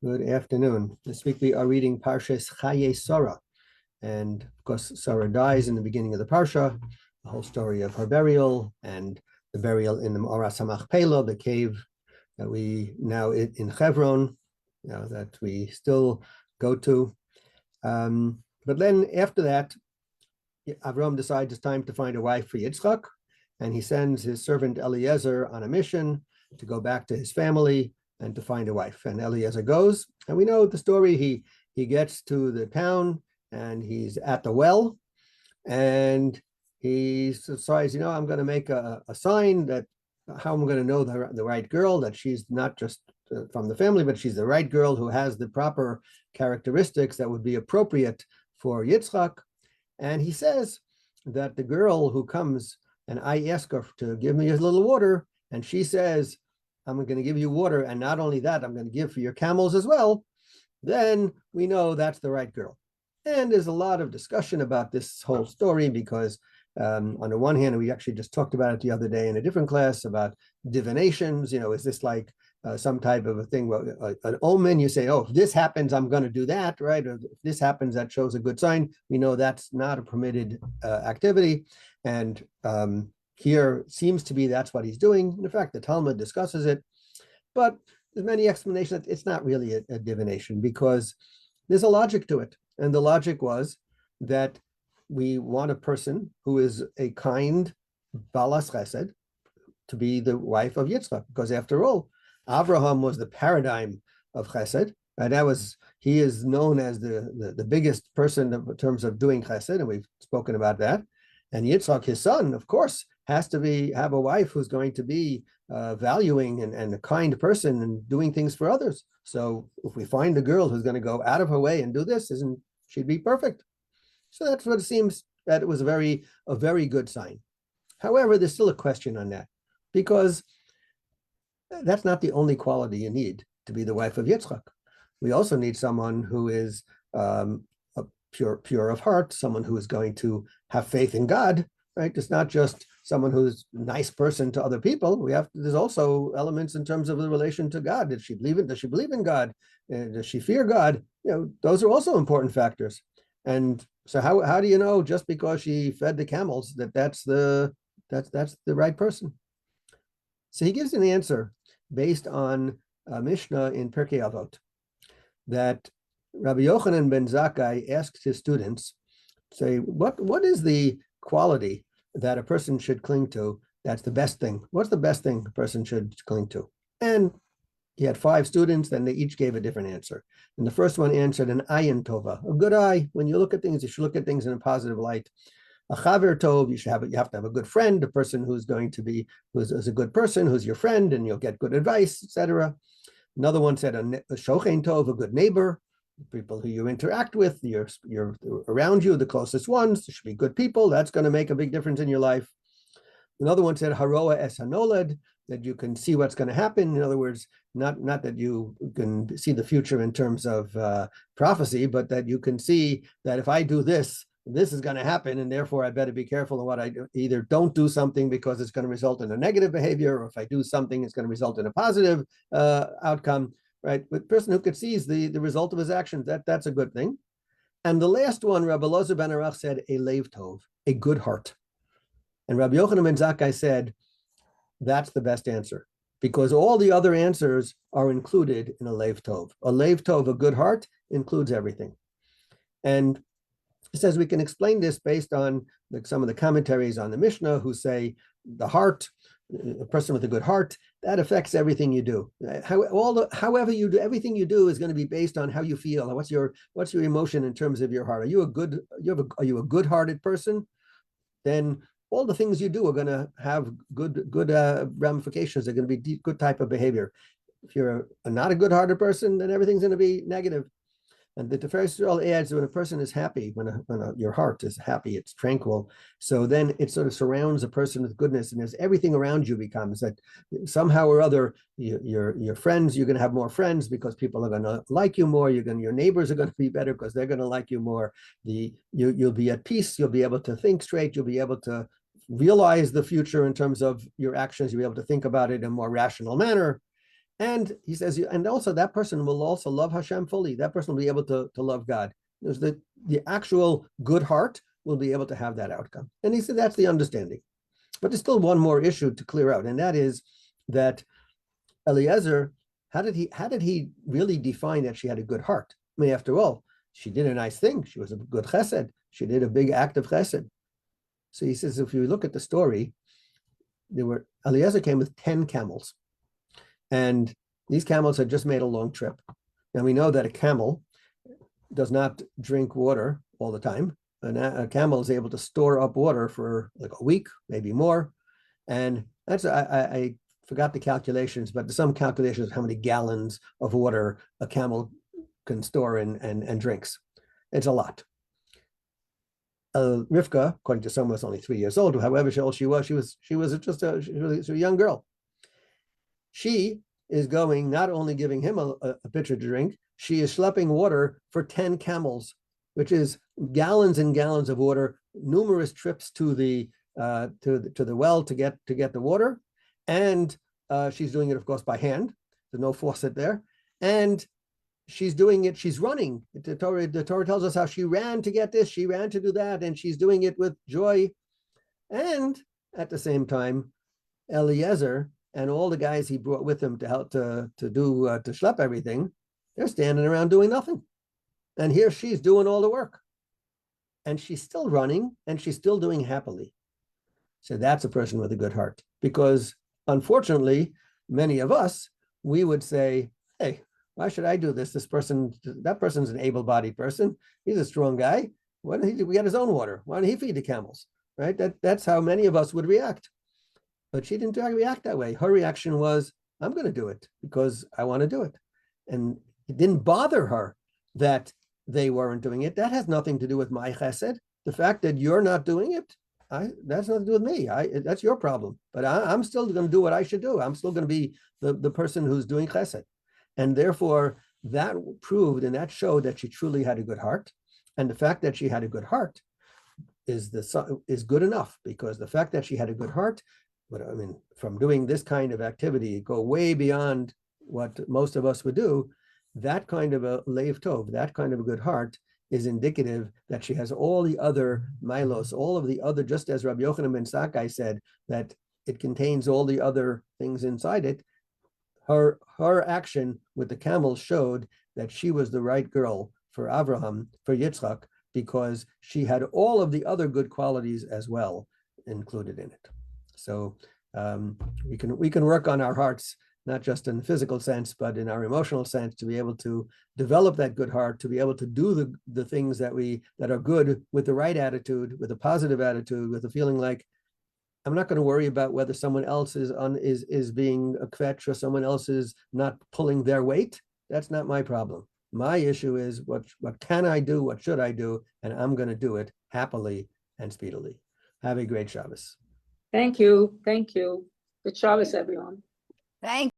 Good afternoon. This week we are reading Parsha's Chayei Sarah. And of course, Sarah dies in the beginning of the Parsha, the whole story of her burial and the burial in the Ma'aras HaMachpelah, the cave that we now in Hebron, that we still go to. But then after that, Avram decides it's time to find a wife for Yitzchak, and he sends his servant Eliezer on a mission to go back to his family and to find a wife. And Eliezer goes, and we know the story. He gets to the town and he's at the well, and he decides, I'm going to make a sign that how I'm going to know the right girl, that she's not just from the family, but she's the right girl who has the proper characteristics that would be appropriate for Yitzchak. And he says that the girl who comes and I ask her to give me a little water, and she says, I'm going to give you water, and not only that, I'm going to give for your camels as well, then we know that's the right girl. And there's a lot of discussion about this whole story because on the one hand, we actually just talked about it the other day in a different class about divinations. Is this like some type of a thing, an omen? You say, oh, if this happens, I'm going to do that, right? Or if this happens, that shows a good sign. We know that's not a permitted activity. And here seems to be that's what he's doing. In fact, the Talmud discusses it, but there's many explanations that it's not really a divination because there's a logic to it. And the logic was that we want a person who is a kind balas chesed to be the wife of Yitzchak, because after all, Abraham was the paradigm of chesed, and he is known as the biggest person in terms of doing chesed, and we've spoken about that. And Yitzchak, his son, of course, has to have a wife who's going to be valuing and a kind person and doing things for others. So if we find a girl who's going to go out of her way and do this, she'd be perfect. So that's what it seems that it was a very good sign. However, there's still a question on that, because that's not the only quality you need to be the wife of Yitzchak. We also need someone who is pure of heart, someone who is going to have faith in God, right? It's not just someone who's a nice person to other people. There's also elements in terms of the relation to God. Does she believe in God? Does she fear God? Those are also important factors. And so how do you know just because she fed the camels that's the right person? So he gives an answer based on a Mishnah in Pirkei Avot that Rabbi Yochanan ben Zakkai asked his students, say, what is the quality that a person should cling to that's the best thing? What's the best thing a person should cling to? And he had 5 students, and they each gave a different answer. And the first one answered an ayin tova, a good eye. When you look at things, you should look at things in a positive light. A chaver tov, you have to have a good friend, a person who's a good person, who's your friend, and you'll get good advice, etc. Another one said a shochein tov, a good neighbor, people who you interact with, you're around you, the closest ones, should be good people. That's going to make a big difference in your life. Another one said haroa es hanoled, that you can see what's going to happen. In other words, not that you can see the future in terms of prophecy, but that you can see that if I do this is going to happen, and therefore I better be careful in what I do. Either don't do something because it's going to result in a negative behavior, or if I do something, it's going to result in a positive outcome, right? But the person who could seize the result of his actions, that's a good thing. And the last one, Rabbi Elazar ben Arach said, a leiv tov, a good heart. And Rabbi Yochanan ben Zakkai said, that's the best answer, because all the other answers are included in a leiv tov. A leiv tov, a good heart, includes everything. And he says we can explain this based on some of the commentaries on the Mishnah, who say the heart, a person with a good heart, that affects everything you do. However you do, everything you do is going to be based on how you feel. What's your emotion in terms of your heart? Are you a good-hearted person? Then all the things you do are going to have good ramifications. They're going to be good type of behavior. If you're not a good-hearted person, then everything's going to be negative. And the Tiferes Yisrael adds, when a person is happy, when your heart is happy, it's tranquil. So then it sort of surrounds a person with goodness, and there's everything around you becomes that somehow or other, your friends, you're going to have more friends because people are going to like you more. Your neighbors are going to be better because they're going to like you more. You'll be at peace. You'll be able to think straight. You'll be able to realize the future in terms of your actions. You'll be able to think about it in a more rational manner. And he says, and also that person will also love Hashem fully. That person will be able to love God. There's the actual good heart will be able to have that outcome. And he said that's the understanding. But there's still one more issue to clear out, and that is that Eliezer, how did he really define that she had a good heart? I mean, after all, she did a nice thing. She was a good chesed. She did a big act of chesed. So he says, if you look at the story, Eliezer came with 10 camels. And these camels had just made a long trip. And we know that a camel does not drink water all the time. And a camel is able to store up water for like a week, maybe more. And that's, I forgot the calculations, but there's some calculations of how many gallons of water a camel can store and drinks. It's a lot. Rivka, according to some, was only 3 years old. However old she was just a young girl. She is going, not only giving him a pitcher to drink, she is schlepping water for 10 camels, which is gallons and gallons of water, numerous trips to the well to get the water. And she's doing it, of course, by hand. There's no faucet there. And she's doing it, she's running. The Torah tells us how she ran to get this, she ran to do that, and she's doing it with joy. And at the same time, Eliezer and all the guys he brought with him to help to schlep everything, they're standing around doing nothing. And here she's doing all the work. And she's still running, and she's still doing happily. So that's a person with a good heart. Because unfortunately, many of us, we would say, hey, why should I do this? That person's an able-bodied person. He's a strong guy. Why don't he get his own water? Why don't he feed the camels? Right? That's how many of us would react. But she didn't react that way. Her reaction was, I'm going to do it because I want to do it. And it didn't bother her that they weren't doing it. That has nothing to do with my chesed. The fact that you're not doing it, that's nothing to do with me. That's your problem. But I'm still going to do what I should do. I'm still going to be the person who's doing chesed. And therefore, that proved and that showed that she truly had a good heart. And the fact that she had a good heart is good enough, because the fact that she had a good heart, but I mean, from doing this kind of activity, go way beyond what most of us would do. That kind of a leiv tov, that kind of a good heart, is indicative that she has all the other milos, all of the other, just as Rabbi Yochanan ben Zakkai said, that it contains all the other things inside it. Her action with the camel showed that she was the right girl for Abraham, for Yitzchak, because she had all of the other good qualities as well included in it. So we can work on our hearts, not just in the physical sense, but in our emotional sense, to be able to develop that good heart, to be able to do the things that are good with the right attitude, with a positive attitude, with a feeling like, I'm not going to worry about whether someone else is being a kvetch or someone else is not pulling their weight. That's not my problem. My issue is what can I do? What should I do? And I'm going to do it happily and speedily. Have a great Shabbos. Thank you. Good Shabbos, everyone. Thank